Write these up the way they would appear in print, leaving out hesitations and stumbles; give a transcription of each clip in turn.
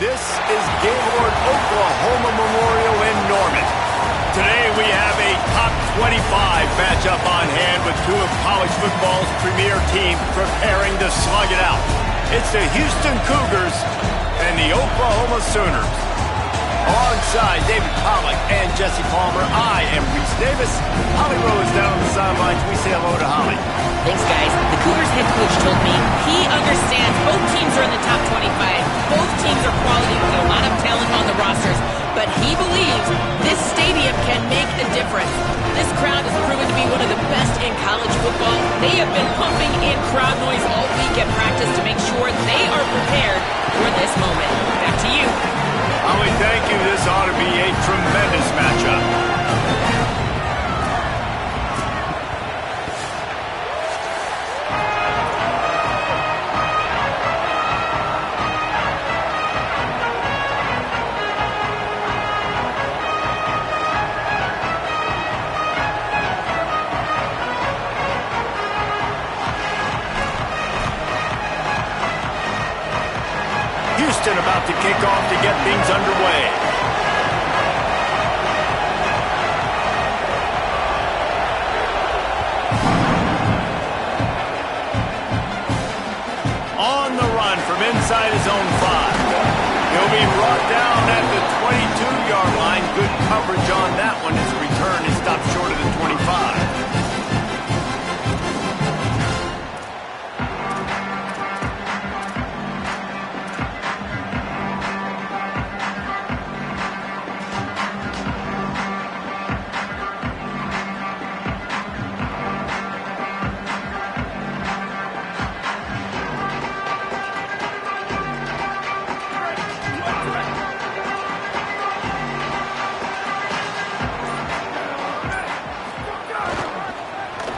This is Gaylord Oklahoma Memorial in Norman. Today we have a top 25 matchup on hand with two of college football's premier teams preparing to slug it out. It's the Houston Cougars and the Oklahoma Sooners. Alongside David Pollack and Jesse Palmer, I am Reese Davis. Holly Rose down on the sidelines. We say hello to Holly. Thanks, guys. The Cougars head coach told me he understands both teams are in the top 25. Both teams are quality with a lot of talent on the rosters. But he believes this stadium can make the difference. This crowd has proven to be one of the best in college football. They have been pumping in crowd noise all week at practice to make sure they are prepared for this moment. Back to you. Holly, thank you. This ought to be a tremendous matchup. Houston about to kick off to get things underway. On the run from inside his own 5. He'll be brought down at the 22-yard line. Good coverage on that one. His return is stopped short of the 25.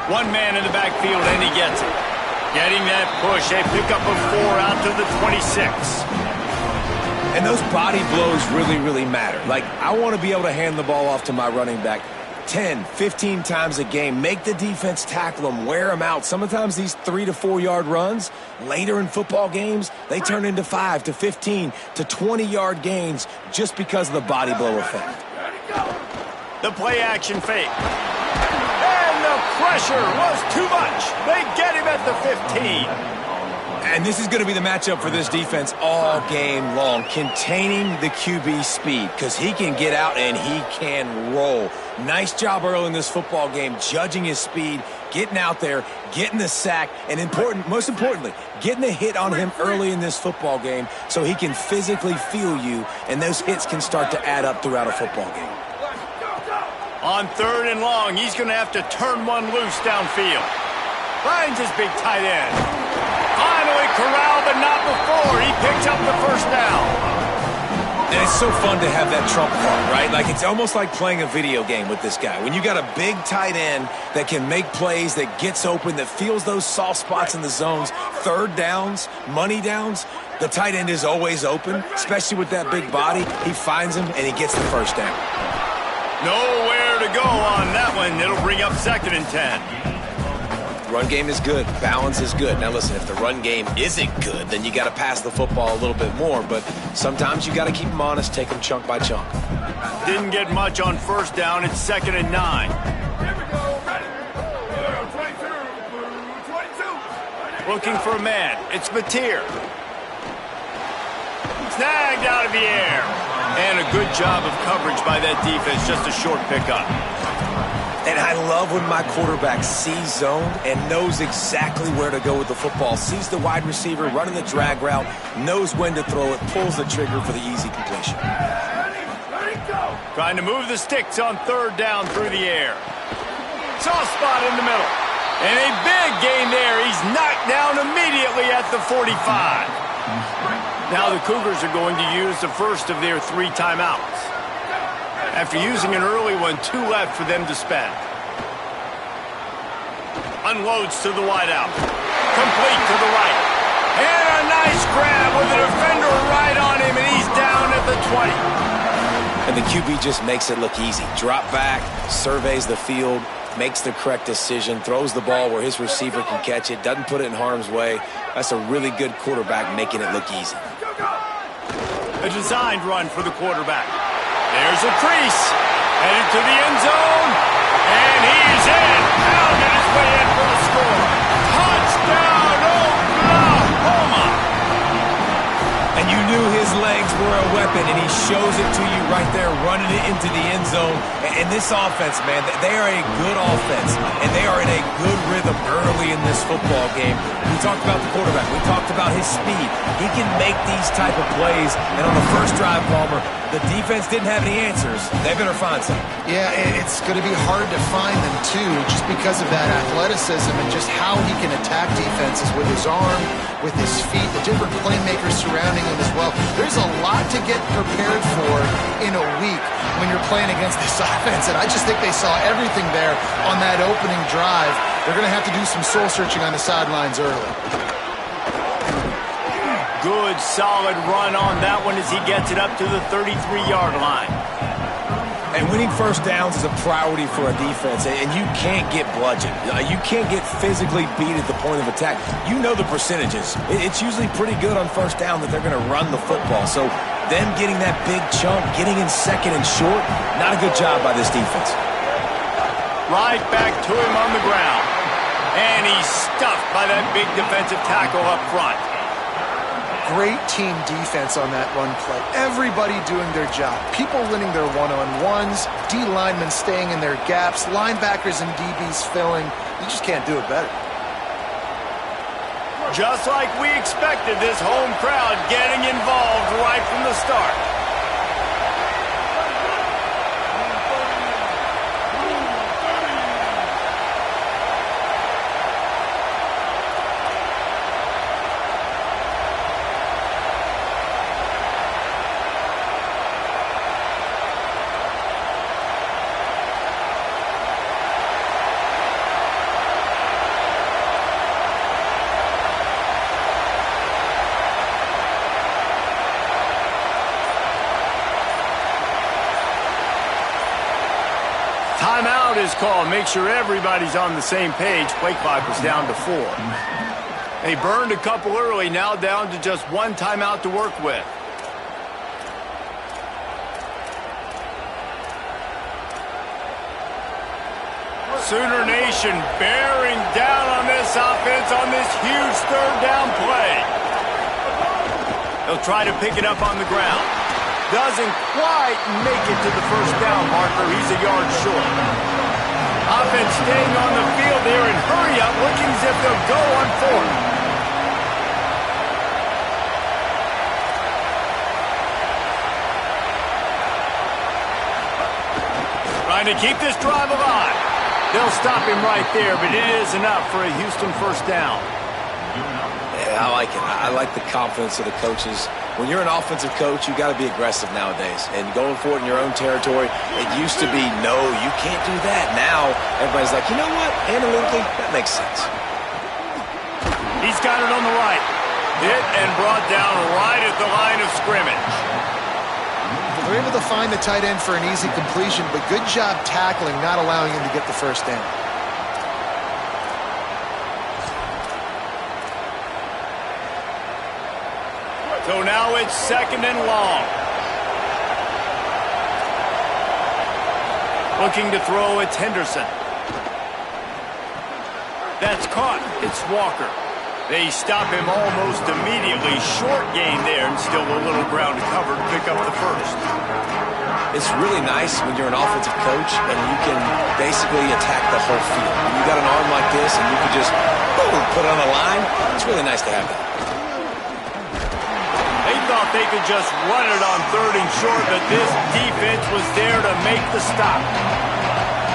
One man in the backfield, and he gets it. Getting that push, a pickup of 4 out to the 26. And those body blows really matter. Like, I want to be able to hand the ball off to my running back 10, 15 times a game. Make the defense tackle them, wear them out. Sometimes these 3 to 4 yard runs, later in football games, they turn into 5 to 15 to 20-yard gains just because of the body blow effect. The play action fake. Pressure was too much. They get him at the 15. And this is going to be the matchup for this defense all game long, containing the QB speed, because he can get out and he can roll. Nice job early in this football game, judging his speed, getting out there, getting the sack, and most importantly, getting a hit on him early in this football game so he can physically feel you, and those hits can start to add up throughout a football game. On 3rd and long, he's going to have to turn one loose downfield. Finds his big tight end. Finally corralled, but not before. He picks up the first down. And it's so fun to have that trump card, right? Like, it's almost like playing a video game with this guy. When you got a big tight end that can make plays, that gets open, that feels those soft spots in the zones, 3rd downs, money downs, the tight end is always open, especially with that big body. He finds him, and he gets the first down. Nowhere to go on that one. It'll bring up 2nd and 10. Run game is good. Balance is good. Now, listen, if the run game isn't good, then you got to pass the football a little bit more. But sometimes you got to keep them honest, take them chunk by chunk. Didn't get much on 1st down. It's 2nd and 9. Looking for a man. It's Mateer. Snagged out of the air. And a good job of coverage by that defense. Just a short pickup. And I love when my quarterback sees zone and knows exactly where to go with the football. Sees the wide receiver running the drag route, knows when to throw it, pulls the trigger for the easy completion. Trying to move the sticks on 3rd down through the air. Soft spot in the middle. And a big gain there. He's knocked down immediately at the 45. Now the Cougars are going to use the first of their 3 timeouts. After using an early one, 2 left for them to spend. Unloads to the wideout. Complete to the right. And a nice grab with a defender right on him, and he's down at the 20. And the QB just makes it look easy. Drop back, surveys the field, makes the correct decision, throws the ball where his receiver can catch it, doesn't put it in harm's way. That's a really good quarterback making it look easy. A designed run for the quarterback. There's a crease. Headed to the end zone. And he's in. Pounded his way in for the score. Touchdown, Oklahoma! And you knew his legs were a weapon, and he shows it to you right there, running it into the end zone. And this offense, man, they are a good offense, and they are in a good rhythm early in this football game. We talked about the quarterback. We talked about his speed. He can make these type of plays, and on the first drive, Palmer, the defense didn't have any answers. They better find some. Yeah, it's going to be hard to find them, too, just because of that athleticism and just how he can attack defenses with his arm, with his feet, the different playmakers surrounding him as well. There's a lot to get prepared for in a week when you're playing against this offense, and I just think they saw everything there on that opening drive. They're going to have to do some soul-searching on the sidelines early. Good, solid run on that one as he gets it up to the 33-yard line. And winning first downs is a priority for a defense, and you can't get bludgeoned. You can't get physically beat at the point of attack. You know the percentages. It's usually pretty good on first down that they're going to run the football. So them getting that big chunk, getting in second and short, not a good job by this defense. Right back to him on the ground. And he's stuffed by that big defensive tackle up front. Great team defense on that run play. Everybody doing their job. People winning their one-on-ones, D linemen staying in their gaps, linebackers and DBs filling. You just can't do it better. Just like we expected, this home crowd getting involved right from the start. Timeout is called. Make sure everybody's on the same page. Play clock was down to 4. They burned a couple early, now down to just one timeout to work with. Sooner Nation bearing down on this offense on this huge third down play. They'll try to pick it up on the ground. Doesn't quite make it to the first down marker. He's a yard short. Offense staying on the field here and hurry up, looking as if they'll go on 4th. Trying to keep this drive alive. They'll stop him right there, but it is enough for a Houston first down. Yeah, I like it. I like the confidence of the coaches. When you're an offensive coach, you got to be aggressive nowadays. And going for it in your own territory, it used to be, no, you can't do that. Now, everybody's like, you know what? Analytically, that makes sense. He's got it on the right. Hit and brought down right at the line of scrimmage. They're able to find the tight end for an easy completion, but good job tackling, not allowing him to get the first down. So now it's 2nd and long. Looking to throw, it's Henderson. That's caught. It's Walker. They stop him almost immediately. Short gain there and still a little ground to cover to pick up the first. It's really nice when you're an offensive coach and you can basically attack the whole field. When you got an arm like this and you can just, boom, put it on the line, it's really nice to have that. They thought they could just run it on 3rd and short, but this defense was there to make the stop.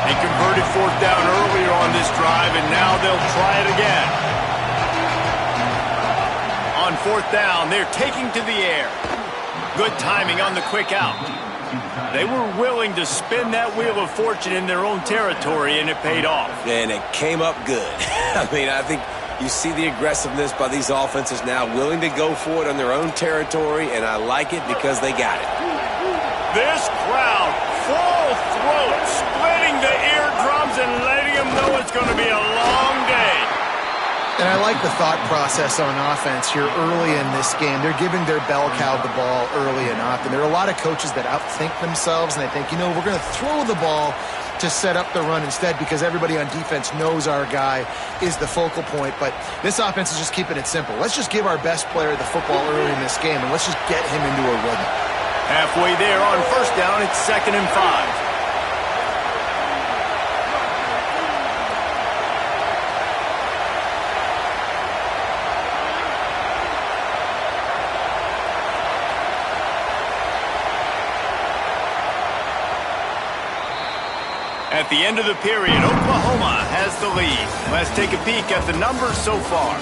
They converted 4th down earlier on this drive, and now they'll try it again. On 4th down, they're taking to the air. Good timing on the quick out. They were willing to spin that wheel of fortune in their own territory, and it paid off. And it came up good. I mean, I think you see the aggressiveness by these offenses now, willing to go for it on their own territory, and I like it because they got it. This crowd, full throat, splitting the eardrums and letting them know it's going to be a long day. And I like the thought process on offense here early in this game. They're giving their bell cow the ball early and often. There are a lot of coaches that outthink themselves, and they think, we're going to throw the ball to set up the run instead because everybody on defense knows our guy is the focal point. But this offense is just keeping it simple. Let's just give our best player the football early in this game, and let's just get him into a rhythm. Halfway there on first down, it's 2nd and 5. At the end of the period, Oklahoma has the lead. Let's take a peek at the numbers so far.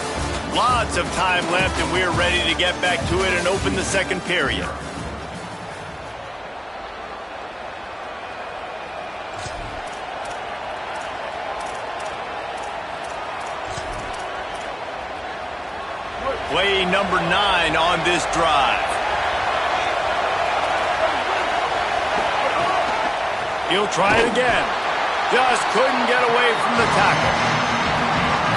Lots of time left, and we're ready to get back to it and open the second period. Play number 9 on this drive. He'll try it again. Just couldn't get away from the tackle.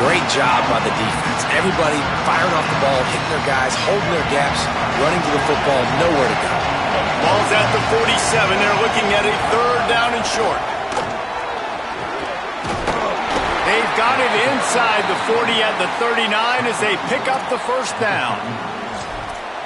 Great job by the defense. Everybody firing off the ball, hitting their guys, holding their gaps, running to the football, nowhere to go. Ball's at the 47. They're looking at a 3rd down and short. They've got it inside the 40 at the 39 as they pick up the first down.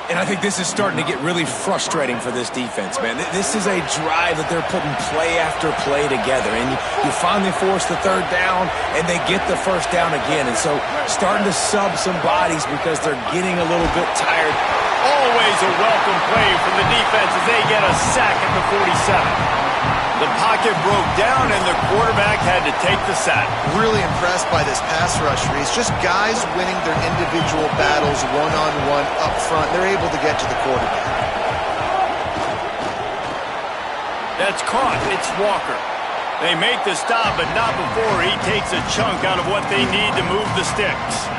And I think this is starting to get really frustrating for this defense, man. This is a drive that they're putting play after play together. And you finally force the 3rd down, and they get the first down again. And so starting to sub some bodies because they're getting a little bit tired. Always a welcome play from the defense as they get a sack at the 47. The pocket broke down, and the quarterback had to take the sack. Really impressed by this pass rush, Reese. Just guys winning their individual battles one-on-one up front. They're able to get to the quarterback. That's caught. It's Walker. They make the stop, but not before he takes a chunk out of what they need to move the sticks.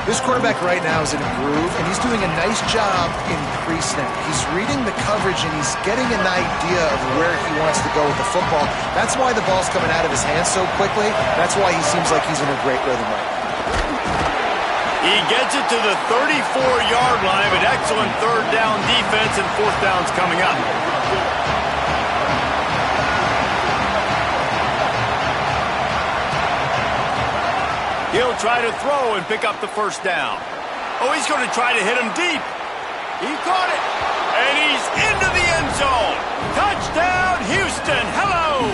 This quarterback right now is in a groove, and he's doing a nice job in pre-snap. He's reading the coverage, and he's getting an idea of where he wants to go with the football. That's why the ball's coming out of his hands so quickly. That's why he seems like he's in a great rhythm right now. He gets it to the 34-yard line, but excellent 3rd down defense, and 4th down's coming up. He'll try to throw and pick up the first down. Oh, he's going to try to hit him deep. He caught it. And he's into the end zone. Touchdown, Houston. Hello.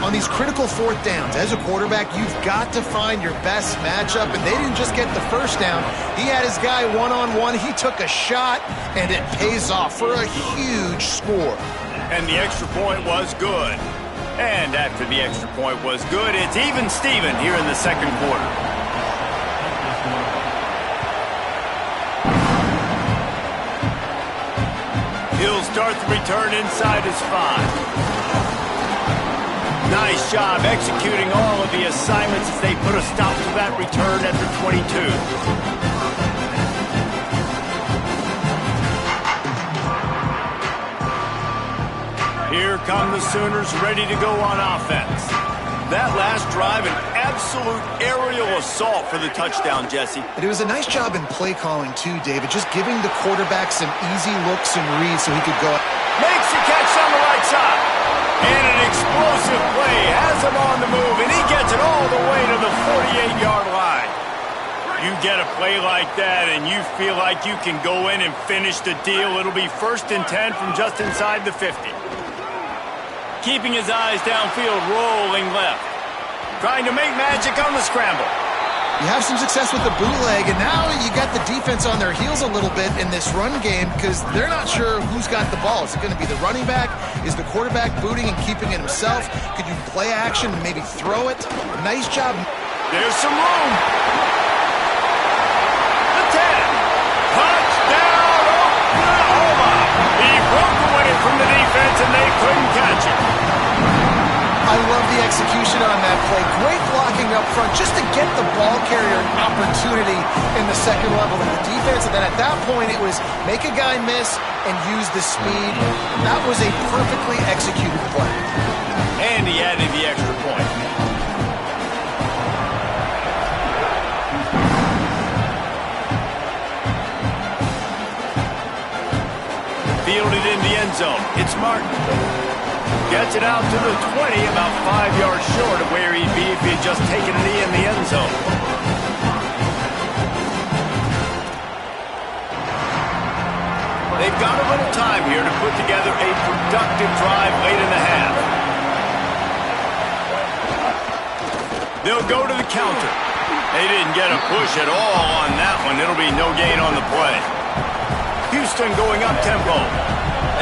On these critical 4th downs, as a quarterback, you've got to find your best matchup, and they didn't just get the first down. He had his guy one-on-one. He took a shot, and it pays off for a huge score. And the extra point was good. And after the extra point was good, it's even Steven here in the second quarter. He'll start the return inside his 5. Nice job executing all of the assignments as they put a stop to that return at the 22. Here come the Sooners ready to go on offense. That last drive, an absolute aerial assault for the touchdown, Jesse. It was a nice job in play calling, too, David. Just giving the quarterback some easy looks and reads so he could go. Makes the catch on the right side. And an explosive play has him on the move, and he gets it all the way to the 48-yard line. You get a play like that, and you feel like you can go in and finish the deal. It'll be 1st and 10 from just inside the 50. Keeping his eyes downfield, rolling left. Trying to make magic on the scramble. You have some success with the bootleg, and now you got the defense on their heels a little bit in this run game because they're not sure who's got the ball. Is it going to be the running back? Is the quarterback booting and keeping it himself? Could you play action and maybe throw it? Nice job. There's some room. The 10. Touchdown, Oklahoma. He broke away from the defense, and they couldn't catch it. I love the execution on that play. Great blocking up front just to get the ball carrier an opportunity in the second level of the defense. And then at that point, it was make a guy miss and use the speed. That was a perfectly executed play. And he added the extra point. end zone. It's Martin. Gets it out to the 20, about 5 yards short of where he'd be if he had just taken a knee in the end zone. They've got a little time here to put together a productive drive late in the half. They'll go to the counter. They didn't get a push at all on that one. It'll be no gain on the play. Houston going up tempo.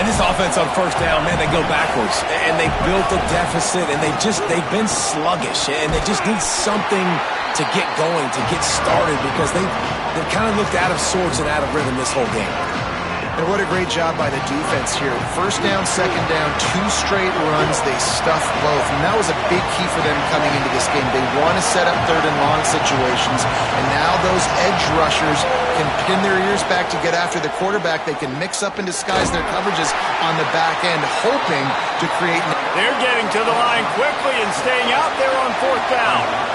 And this offense on first down, man, they go backwards. And they built a deficit, and they've been sluggish. And they just need something to get going, to get started, because they've kind of looked out of sorts and out of rhythm this whole game. And what a great job by the defense here. First down, second down, 2 straight runs. They stuffed both. And that was a big key for them coming into this game. They want to set up third and long situations. And now those edge rushers can pin their ears back to get after the quarterback. They can mix up and disguise their coverages on the back end, hoping to create... They're getting to the line quickly and staying out there on fourth down.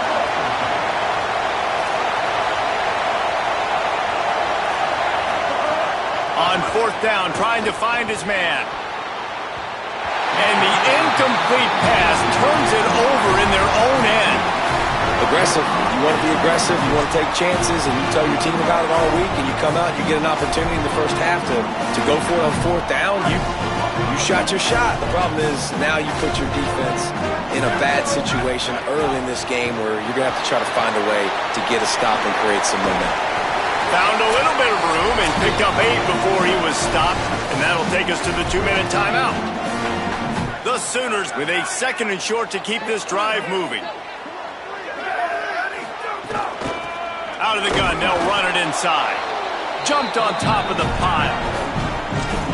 On fourth down, trying to find his man. And the incomplete pass turns it over in their own end. Aggressive. You want to be aggressive. You want to take chances, and you tell your team about it all week, and you come out and you get an opportunity in the first half to go for it on fourth down. You shot your shot. The problem is now you put your defense in a bad situation early in this game where you're going to have to try to find a way to get a stop and create some momentum. Found a little bit of room and picked up 8 before he was stopped, and that'll take us to the 2-minute timeout. The Sooners with a 2nd and short to keep this drive moving. Out of the gun, they'll run it inside. Jumped on top of the pile.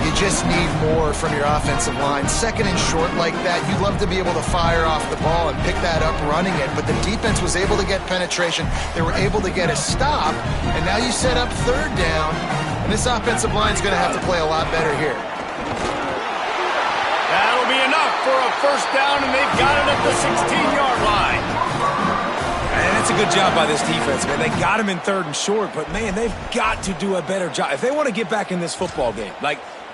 You just need more from your offensive line. 2nd and short like that, you'd love to be able to fire off the ball and pick that up running it, but the defense was able to get penetration. They were able to get a stop, and now you set up 3rd down, and this offensive line's going to have to play a lot better here. That'll be enough for a first down, and they've got it at the 16-yard line. And that's a good job by this defense, man. They got him in 3rd and short, but, man, they've got to do a better job. If they want to get back in this football game,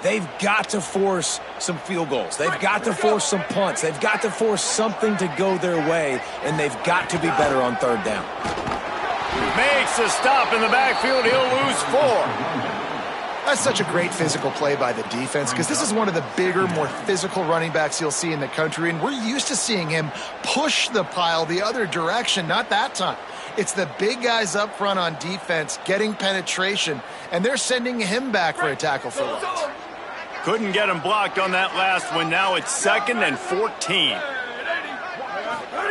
they've got to force some field goals. They've got to force some punts. They've got to force something to go their way, and they've got to be better on 3rd down. Makes a stop in the backfield. He'll lose 4. That's such a great physical play by the defense, because this is one of the bigger, more physical running backs you'll see in the country, and we're used to seeing him push the pile the other direction. Not that time. It's the big guys up front on defense getting penetration, and they're sending him back for a tackle for loss. Couldn't get him blocked on that last one. Now it's 2nd and 14.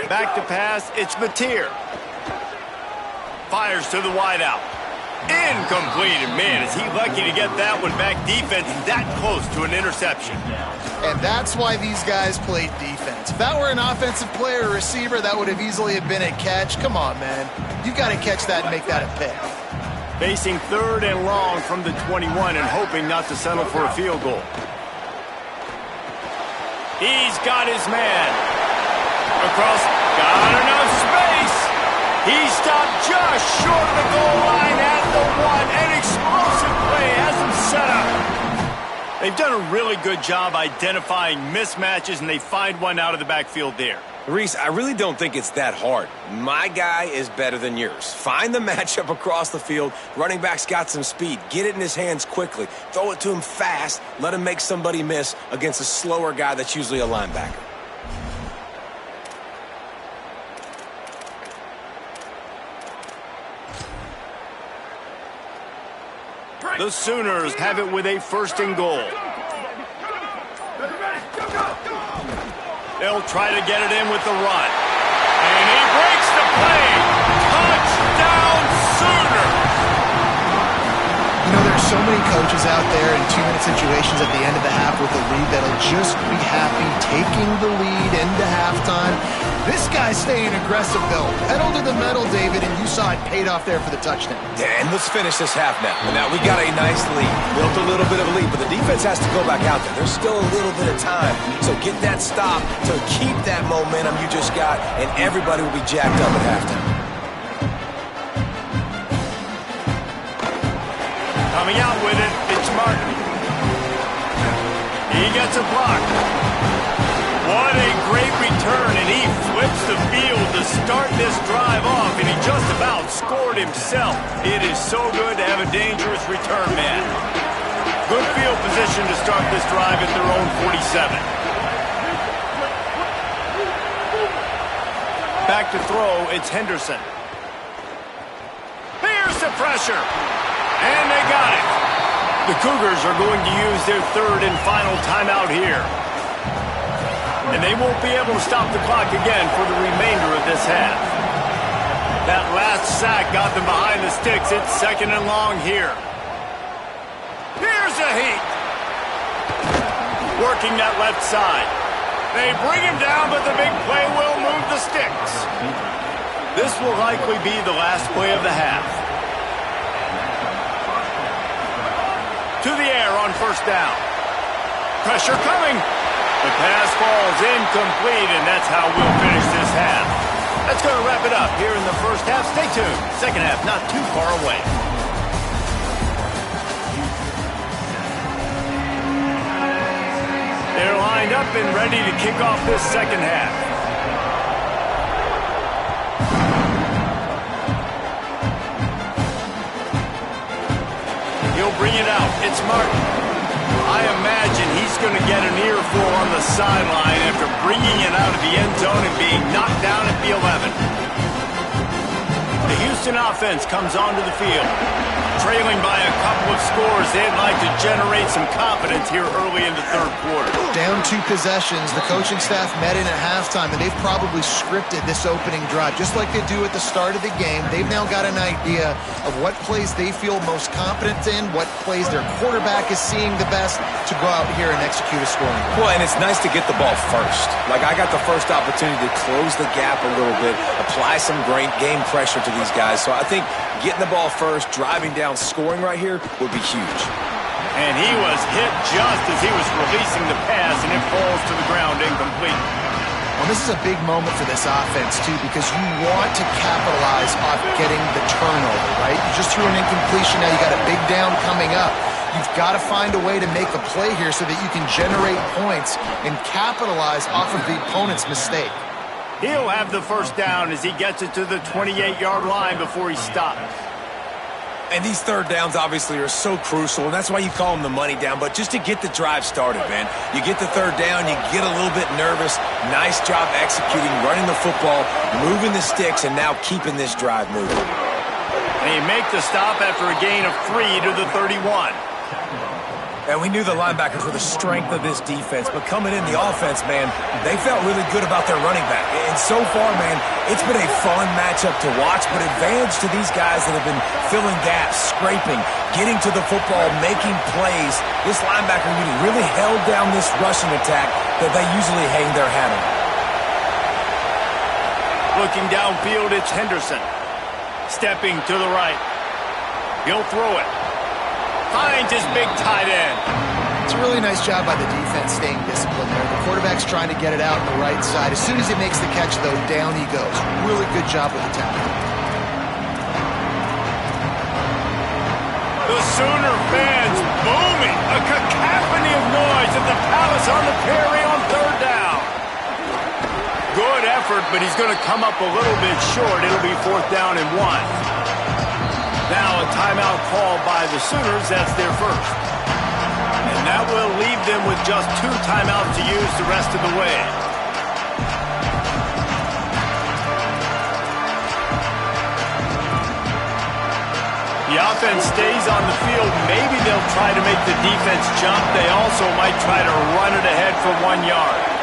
Back to pass. It's Mateer. Fires to the wideout. Incomplete. And man, is he lucky to get that one back. Defense that close to an interception. And that's why these guys played defense. If that were an offensive player or receiver, that would have easily have been a catch. Come on, man. You've got to catch that and make that a pick. Facing 3rd and long from the 21 and hoping not to settle for a field goal. He's got his man. Across, got enough space. He stopped just short of the goal line at the 1. An explosive play has him set up. They've done a really good job identifying mismatches, and they find one out of the backfield there. Reese, I really don't think it's that hard. My guy is better than yours. Find the matchup across the field. Running back's got some speed. Get it in his hands quickly. Throw it to him fast. Let him make somebody miss against a slower guy that's usually a linebacker. The Sooners have it with a 1st and goal. They'll try to get it in with the run. And he breaks the play. Touchdown, Sooners! You know, there's so many coaches out there in 2-minute situations at the end of the half with the lead that'll just be happy taking the lead into halftime. This guy's staying aggressive, though. Pedal to the metal, David, and you saw it paid off there for the touchdown. Yeah, and let's finish this half now. Now, we got a nice lead. Built a little bit of a lead, but the defense has to go back out there. There's still a little bit of time. So get that stop to keep that momentum you just got, and everybody will be jacked up at halftime. Coming out with it, it's Martin. He gets a block. What a great return, and he flips the field to start this drive off, and he just about scored himself. It is so good to have a dangerous return man. Good field position to start this drive at their own 47. Back to throw, it's Henderson. Here's the pressure, and they got it. The Cougars are going to use their third and final timeout here. And they won't be able to stop the clock again for the remainder of this half. That last sack got them behind the sticks. It's second and long here. Here's a heat. Working that left side. They bring him down, but the big play will move the sticks. This will likely be the last play of the half. To the air on first down. Pressure coming. The pass falls incomplete, and that's how we'll finish this half. That's going to wrap it up here in the first half. Stay tuned. Second half not too far away. They're lined up and ready to kick off this second half. He'll bring it out. It's Martin. I imagine he's going to get an earful on the sideline after bringing it out of the end zone and being knocked down at the 11. The Houston offense comes onto the field. Trailing by a couple of scores, they'd like to generate some confidence here early in the third quarter. Down 2 possessions, the coaching staff met in at halftime, and they've probably scripted this opening drive. Just like they do at the start of the game, they've now got an idea of what plays they feel most confident in, what plays their quarterback is seeing the best to go out here and execute a scoring drive. Well, and it's nice to get the ball first. Like, I got the first opportunity to close the gap a little bit, apply some great game pressure to these guys. So I think getting the ball first, driving down, scoring right here would be huge. And he was hit just as he was releasing the pass, and it falls to the ground incomplete. Well, this is a big moment for this offense, too, because you want to capitalize off getting the turnover, right? You just threw an incompletion, now you got a big down coming up. You've got to find a way to make a play here so that you can generate points and capitalize off of the opponent's mistake. He'll have the first down as he gets it to the 28-yard line before he stops. And these third downs obviously are so crucial, and that's why you call them the money down. But just to get the drive started, man, you get the third down, you get a little bit nervous. Nice job executing, running the football, moving the sticks, and now keeping this drive moving. And he makes the stop after a gain of 3 to the 31. And we knew the linebackers were the strength of this defense, but coming in the offense, man, they felt really good about their running back. And so far, man, it's been a fun matchup to watch, but advantage to these guys that have been filling gaps, scraping, getting to the football, making plays. This linebacker unit really held down this rushing attack that they usually hang their hat on. Looking downfield, it's Henderson. Stepping to the right. He'll throw it. Finds his big tight end. It's a really nice job by the defense staying disciplined there. The quarterback's trying to get it out on the right side. As soon as he makes the catch, though, down he goes. Really good job with the tackle. The Sooner fans booming. A cacophony of noise at the Palace on the Prairie on third down. Good effort, but he's going to come up a little bit short. It'll be fourth down and 1. Now a timeout called by the Sooners. That's their first. And that will leave them with just 2 timeouts to use the rest of the way. The offense stays on the field. Maybe they'll try to make the defense jump. They also might try to run it ahead for 1 yard.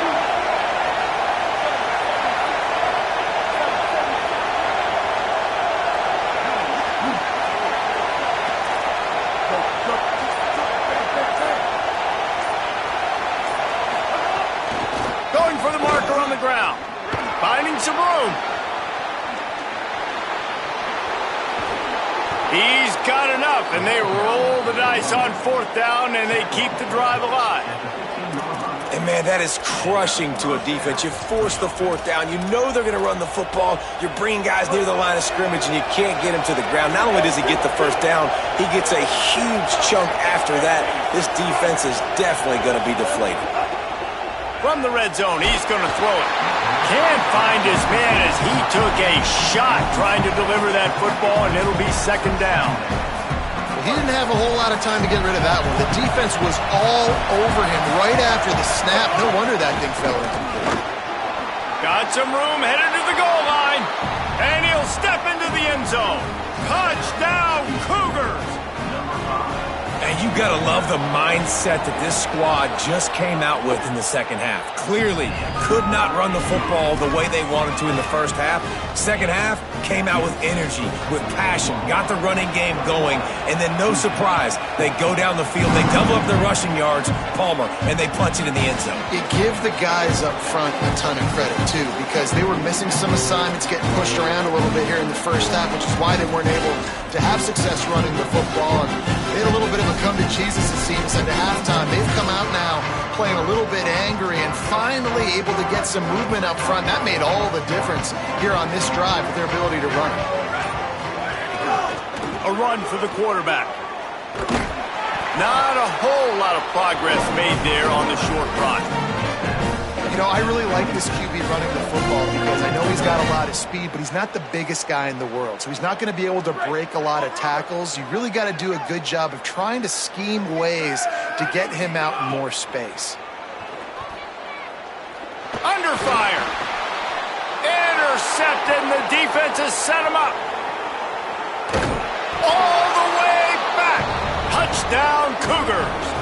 Finding some room. He's got enough, and they roll the dice on fourth down, and they keep the drive alive. And Man, that is crushing to a defense. You force the fourth down. You know they're going to run the football. You're bringing guys near the line of scrimmage, and you can't get him to the ground. Not only does he get the first down, he gets a huge chunk after that. This defense is definitely going to be deflated. From the red zone, he's going to throw it. Can't find his man as he took a shot trying to deliver that football, and it'll be second down. He didn't have a whole lot of time to get rid of that one. The defense was all over him right after the snap. No wonder that thing fell incomplete. Got some room, headed to the goal line, and he'll step into the end zone. Touchdown, Cougars! And you got to love the mindset that this squad just came out with in the second half. Clearly, could not run the football the way they wanted to in the first half. Second half, came out with energy, with passion, got the running game going, and then no surprise, they go down the field, they double up their rushing yards, Palmer, and they punch it in the end zone. You give the guys up front a ton of credit, too, because they were missing some assignments, getting pushed around a little bit here in the first half, which is why they weren't able to have success running the football. And they had a little bit of a come to Jesus, it seems, at the halftime. They've come out now playing a little bit angry and finally able to get some movement up front. That made all the difference here on this drive with their ability to run. A run for the quarterback. Not a whole lot of progress made there on the short run. You know, I really like this QB running the football because I know he's got a lot of speed, but he's not the biggest guy in the world. So he's not going to be able to break a lot of tackles. You really got to do a good job of trying to scheme ways to get him out in more space. Under fire. Intercepted, and the defense has set him up. All the way back. Touchdown, Cougars.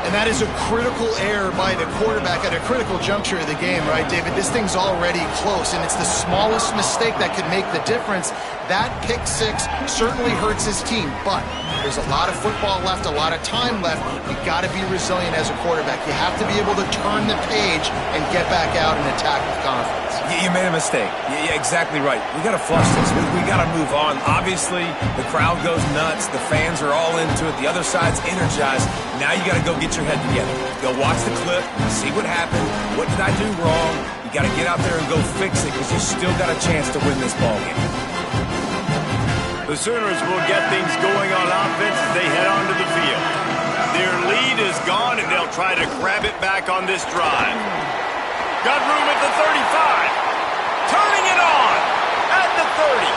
And that is a critical error by the quarterback at a critical juncture of the game, right, David? This thing's already close, and it's the smallest mistake that could make the difference. That pick six certainly hurts his team, but there's a lot of football left, a lot of time left. You got to be resilient as a quarterback. You have to be able to turn the page and get back out and attack with confidence. You made a mistake. Yeah, exactly right. We got to flush this. We got to move on. Obviously, the crowd goes nuts. The fans are all into it. The other side's energized. Now you got to go get your head together. Go watch the clip, see what happened. What did I do wrong? You got to get out there and go fix it because you still got a chance to win this ball game. The Sooners will get things going on offense as they head onto the field. Their lead is gone, and they'll try to grab it back on this drive. Got room at the 35. Turning it on at the 30.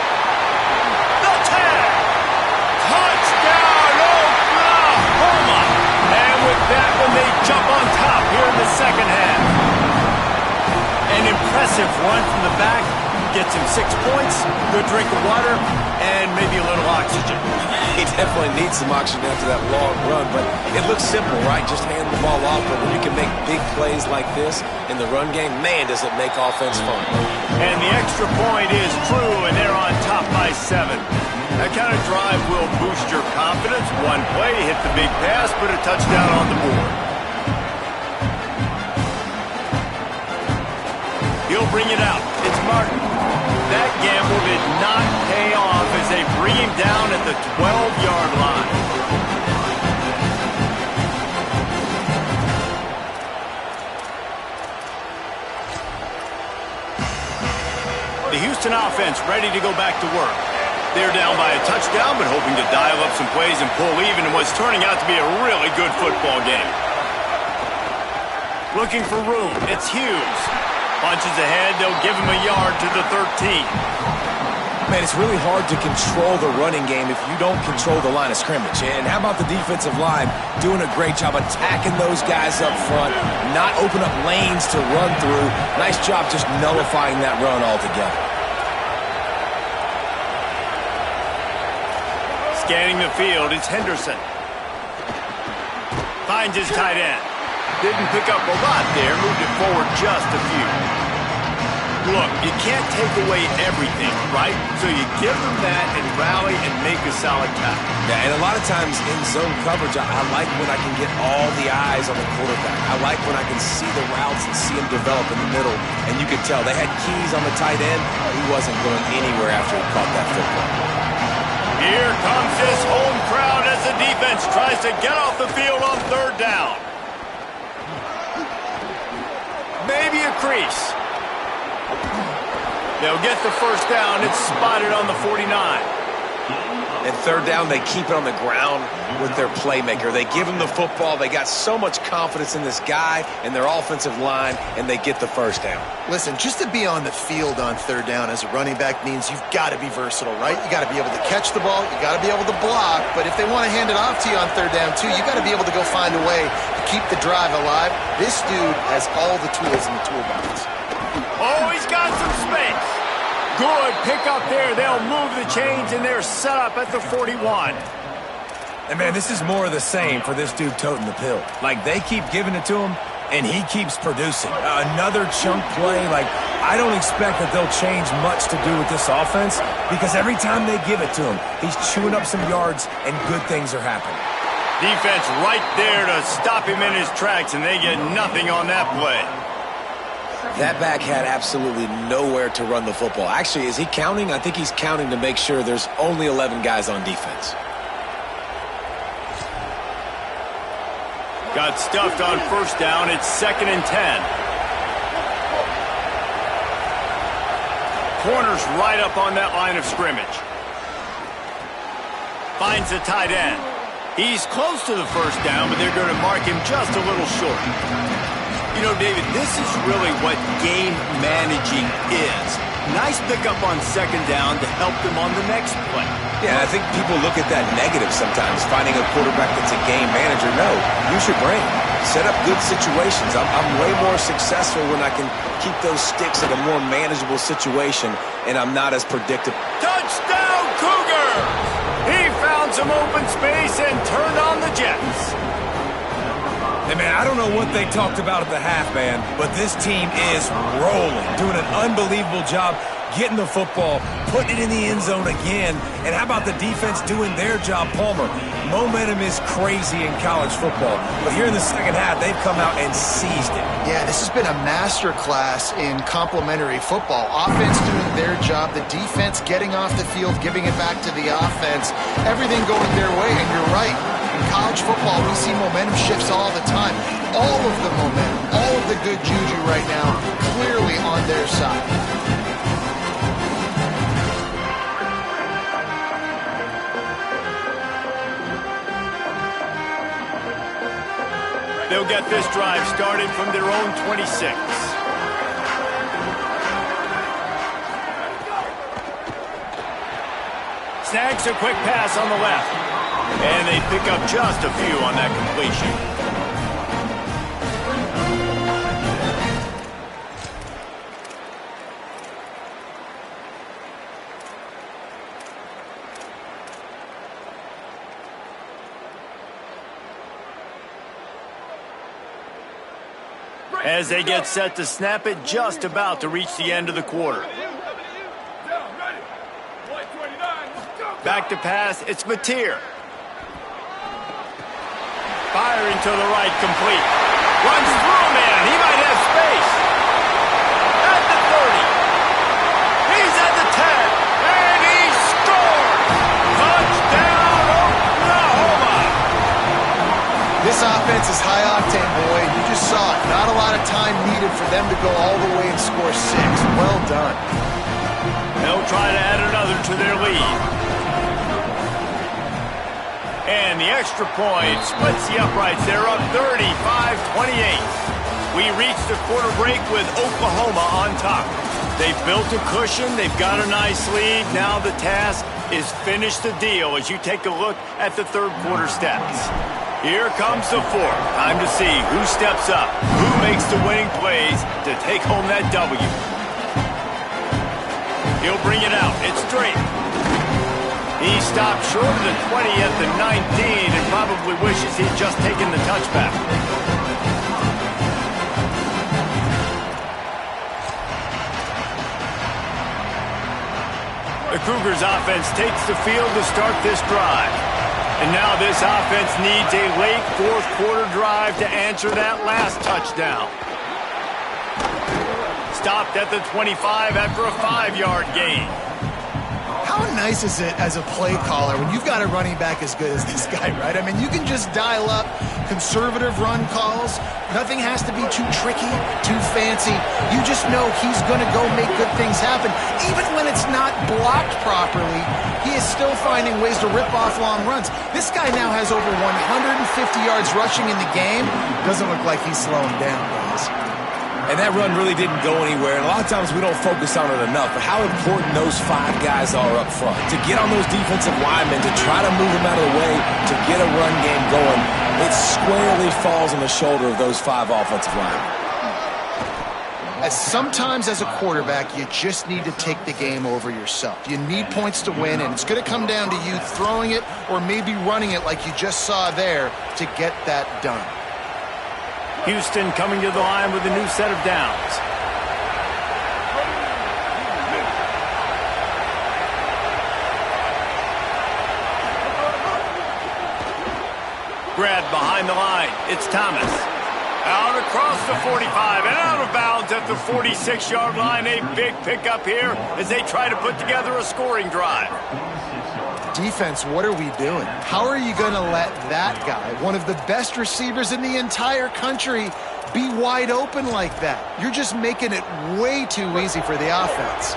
The 10. Touchdown, Oklahoma. And with that one, they jump on top here in the second half. An impressive run from the back. Gets him 6 points, good drink of water, and maybe a little oxygen. He definitely needs some oxygen after that long run, but it looks simple, right? Just hand the ball off, but when you can make big plays like this in the run game, man, does it make offense fun. And the extra point is true, and they're on top by 7. That kind of drive will boost your confidence. One play, hit the big pass, put a touchdown on the board. He'll bring it out. It's Martin. That gamble did not pay off as they bring him down at the 12-yard line. The Houston offense ready to go back to work. They're down by a touchdown, but hoping to dial up some plays and pull even in what's turning out to be a really good football game. Looking for room. It's Hughes. Punches ahead, they'll give him a yard to the 13. Man, it's really hard to control the running game if you don't control the line of scrimmage. And how about the defensive line doing a great job attacking those guys up front, not open up lanes to run through. Nice job just nullifying that run altogether. Scanning the field, it's Henderson. Finds his tight end. Didn't pick up a lot there, moved it forward just a few. Look, you can't take away everything, right? So you give them that and rally and make a solid tackle. Yeah, and a lot of times in zone coverage, I like when I can get all the eyes on the quarterback. I like when I can see the routes and see him develop in the middle. And you could tell they had keys on the tight end. He wasn't going anywhere after he caught that football. Here comes this home crowd as the defense tries to get off the field on third down. maybe a crease. They'll get the first down. It's spotted on the 49. And third down, they keep it on the ground with their playmaker. They give him the football. They got so much confidence in this guy and their offensive line, and they get the first down. Listen, just to be on the field on third down as a running back means you've got to be versatile, right? You got to be able to catch the ball. You got to be able to block. But if they want to hand it off to you on third down, too, you got to be able to go find a way to keep the drive alive. This dude has all the tools in the toolbox. Oh, he's got some space. Good pick up there. They'll move the chains, and they're set up at the 41. And, man, this is more of the same for this dude toting the pill. Like, they keep giving it to him, and he keeps producing. Another chunk play. Like, I don't expect that they'll change much to do with this offense because every time they give it to him, he's chewing up some yards, and good things are happening. Defense right there to stop him in his tracks, and they get nothing on that play. That back had absolutely nowhere to run the football. Actually, is he counting? I think he's counting to make sure there's only 11 guys on defense. Got stuffed on first down. It's 2nd and 10. Corner's right up on that line of scrimmage. Finds the tight end. He's close to the first down, but they're going to mark him just a little short. You know, David, this is really what game managing is. Nice pickup on second down to help them on the next play. Yeah, I think people look at that negative sometimes, finding a quarterback that's a game manager. No, use your brain. Set up good situations. I'm way more successful when I can keep those sticks in a more manageable situation, and I'm not as predictable. Touchdown, Cougars! He found some open space and turned on the Jets. Hey, man, I don't know what they talked about at the half, man, but this team is rolling, doing an unbelievable job getting the football, putting it in the end zone again. And how about the defense doing their job, Palmer? Momentum is crazy in college football, but here in the second half, they've come out and seized it. Yeah, this has been a master class in complementary football. Offense doing their job, the defense getting off the field, giving it back to the offense, everything going their way. And you're right, in college football, we see momentum shifts all the time. All of the momentum, all of the good juju right now, clearly on their side. They'll get this drive started from their own 26. Snags a quick pass on the left. And they pick up just a few on that completion. As they get set to snap it, just about to reach the end of the quarter. Back to pass, it's Mateer. Firing to the right, complete. Runs through a man, he might have space. At the 30. He's at the 10. And he scores! Touchdown, Oklahoma! This offense is high octane, boy. You just saw it. Not a lot of time needed for them to go all the way and score 6. Well done. They'll try to add another to their lead. And the extra point splits the uprights. They're up 35-28. We reach the quarter break with Oklahoma on top. They've built a cushion. They've got a nice lead. Now the task is finish the deal as you take a look at the third quarter stats. Here comes the fourth. Time to see who steps up, who makes the winning plays to take home that W. He'll bring it out. It's Drake. He stopped short of the 20 at the 19 and probably wishes he'd just taken the touchback. The Cougars offense takes the field to start this drive. And now this offense needs a late fourth quarter drive to answer that last touchdown. Stopped at the 25 after a 5-yard gain. How nice is it as a play caller when you've got a running back as good as this guy, right? I mean, you can just dial up conservative run calls. Nothing has to be too tricky, too fancy. You just know he's going to go make good things happen. Even when it's not blocked properly, he is still finding ways to rip off long runs. This guy now has over 150 yards rushing in the game. Doesn't look like he's slowing down, guys. And that run really didn't go anywhere. And a lot of times we don't focus on it enough. But how important those 5 guys are up front. To get on those defensive linemen, to try to move them out of the way, to get a run game going, it squarely falls on the shoulder of those 5 offensive linemen. Sometimes as a quarterback, you just need to take the game over yourself. You need points to win, and it's going to come down to you throwing it or maybe running it like you just saw there to get that done. Houston coming to the line with a new set of downs. Grabbed behind the line. It's Thomas. Out across the 45 and out of bounds at the 46-yard line. A big pickup here as they try to put together a scoring drive. Defense, what are we doing? How are you going to let that guy, one of the best receivers in the entire country, be wide open like that? You're just making it way too easy for the offense.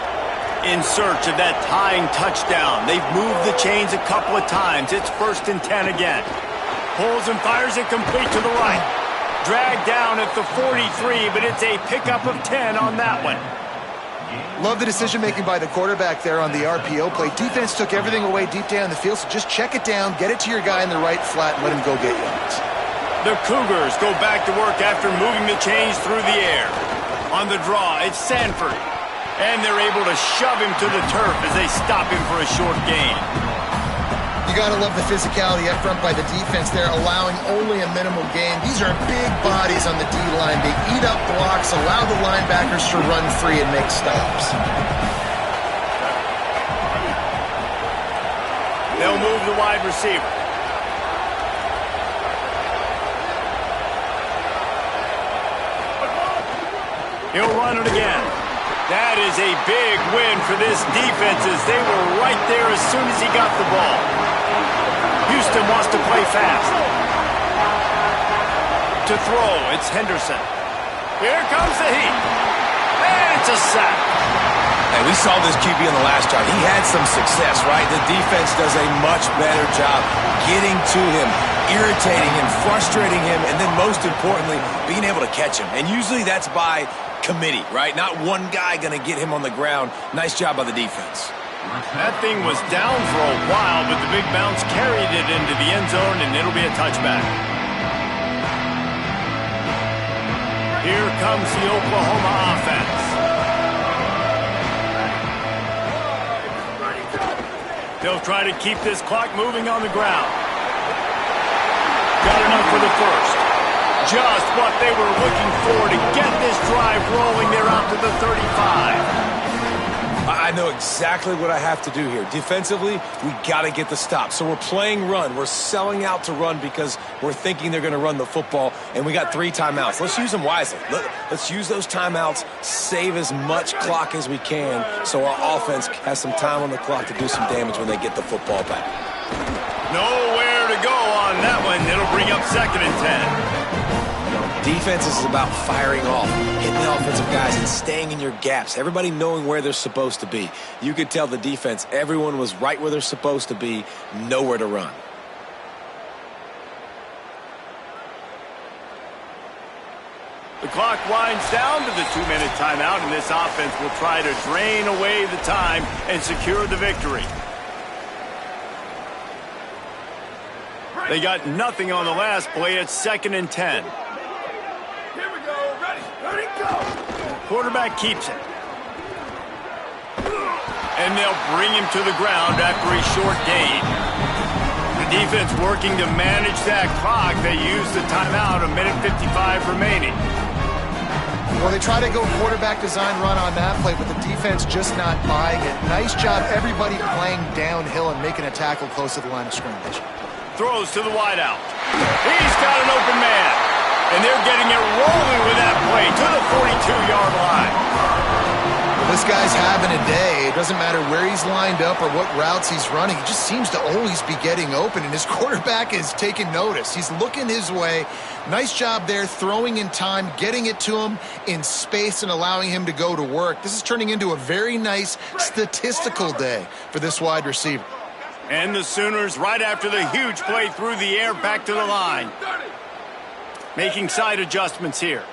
In search of that tying touchdown. They've moved the chains a couple of times. It's 1st and 10 again. Pulls and fires it complete to the right. Dragged down at the 43, but it's a pickup of 10 on that one. Love the decision-making by the quarterback there on the RPO play. Defense took everything away deep down the field, so just check it down, get it to your guy in the right flat, and let him go get yards. The Cougars go back to work after moving the chains through the air. On the draw, it's Sanford. And they're able to shove him to the turf as they stop him for a short gain. You got to love the physicality up front by the defense there, allowing only a minimal gain. These are big bodies on the D-line. They eat up blocks, allow the linebackers to run free and make stops. They'll move the wide receiver. He'll run it again. That is a big win for this defense as they were right there as soon as he got the ball. Houston wants to play fast. To throw, it's Henderson. Here comes the heat. And it's a sack. And we saw this QB on the last drive. He had some success, right? The defense does a much better job getting to him, irritating him, frustrating him, and then most importantly, being able to catch him. And usually that's by committee, right? Not one guy going to get him on the ground. Nice job by the defense. That thing was down for a while, but the big bounce carried it into the end zone, and it'll be a touchback. Here comes the Oklahoma offense. They'll try to keep this clock moving on the ground. Got enough for the first. Just what they were looking for to get this drive rolling. They're out to the 35. I know exactly what I have to do here. Defensively, we got to get the stop. So we're playing run. We're selling out to run because we're thinking they're going to run the football, and we got 3 timeouts. Let's use them wisely. Let's use those timeouts, save as much clock as we can so our offense has some time on the clock to do some damage when they get the football back. Nowhere to go on that one. It'll bring up 2nd and 10. Defense is about firing off, hitting the offensive guys, and staying in your gaps. Everybody knowing where they're supposed to be. You could tell the defense, everyone was right where they're supposed to be, nowhere to run. The clock winds down to the 2-minute timeout, and this offense will try to drain away the time and secure the victory. They got nothing on the last play. It's 2nd and 10. Quarterback keeps it. And they'll bring him to the ground after a short gain. The defense working to manage that clock. They use the timeout, 1:55 remaining. Well, they try to go quarterback design run on that play, but the defense just not buying it. Nice job, everybody playing downhill and making a tackle close to the line of scrimmage. Throws to the wideout. He's got an open man. And they're getting it rolling with that play to the 42-yard line. This guy's having a day. It doesn't matter where he's lined up or what routes he's running. He just seems to always be getting open, and his quarterback is taking notice. He's looking his way. Nice job there, throwing in time, getting it to him in space and allowing him to go to work. This is turning into a very nice statistical day for this wide receiver. And the Sooners, right after the huge play through the air, back to the line. Making side adjustments here.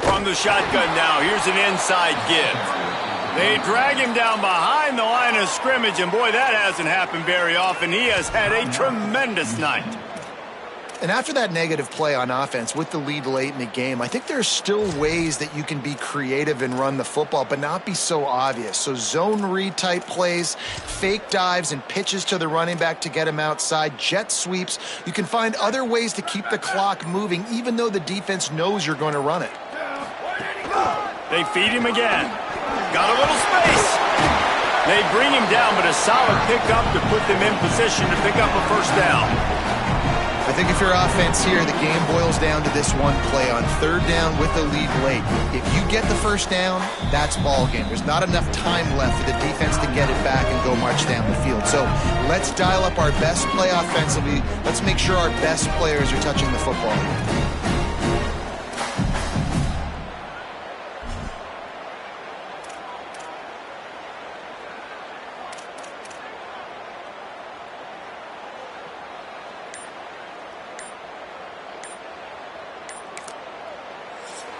From the shotgun now, here's an inside give. They drag him down behind the line of scrimmage, and boy, that hasn't happened very often. He has had a tremendous night. And after that negative play on offense with the lead late in the game, I think there's still ways that you can be creative and run the football, but not be so obvious. So zone read type plays, fake dives and pitches to the running back to get him outside, jet sweeps. You can find other ways to keep the clock moving, even though the defense knows you're going to run it. They feed him again. Got a little space. They bring him down, but a solid pickup to put them in position to pick up a first down. I think if you're offense here, the game boils down to this one play on third down with the lead late. If you get the first down, that's ball game. There's not enough time left for the defense to get it back and go march down the field. So let's dial up our best play offensively. Let's make sure our best players are touching the football.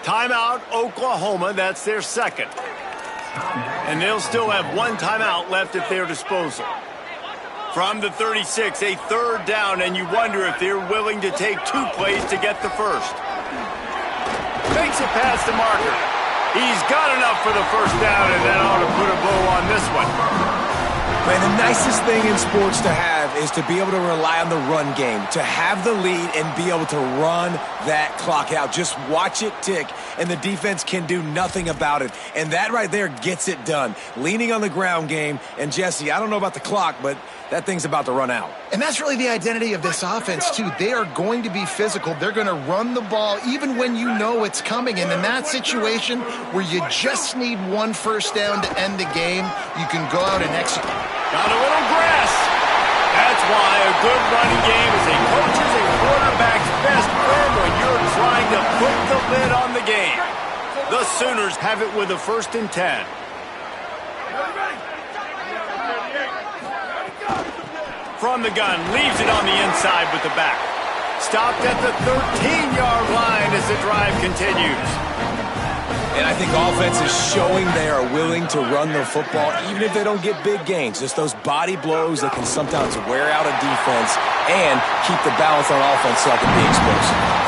Timeout, Oklahoma. That's their second. And they'll still have one timeout left at their disposal. From the 36, a third down, and you wonder if they're willing to take two plays to get the first. Makes it past the marker. He's got enough for the first down, and that ought to put a bow on this one. Man, the nicest thing in sports to have is to be able to rely on the run game, to have the lead and be able to run that clock out. Just watch it tick, and the defense can do nothing about it. And that right there gets it done. Leaning on the ground game, and Jesse, I don't know about the clock, but that thing's about to run out. And that's really the identity of this offense, too. They are going to be physical. They're going to run the ball even when you know it's coming. And in that situation where you just need one first down to end the game, you can go out and execute. Got a little grass. That's why a good running game is a coach's and quarterback's best friend when you're trying to put the lid on the game. The Sooners have it with a 1st and 10. From the gun, leaves it on the inside with the back. Stopped at the 13-yard line as the drive continues. And I think offense is showing they are willing to run the football, even if they don't get big gains. Just those body blows that can sometimes wear out a defense and keep the balance on offense so it can be explosive.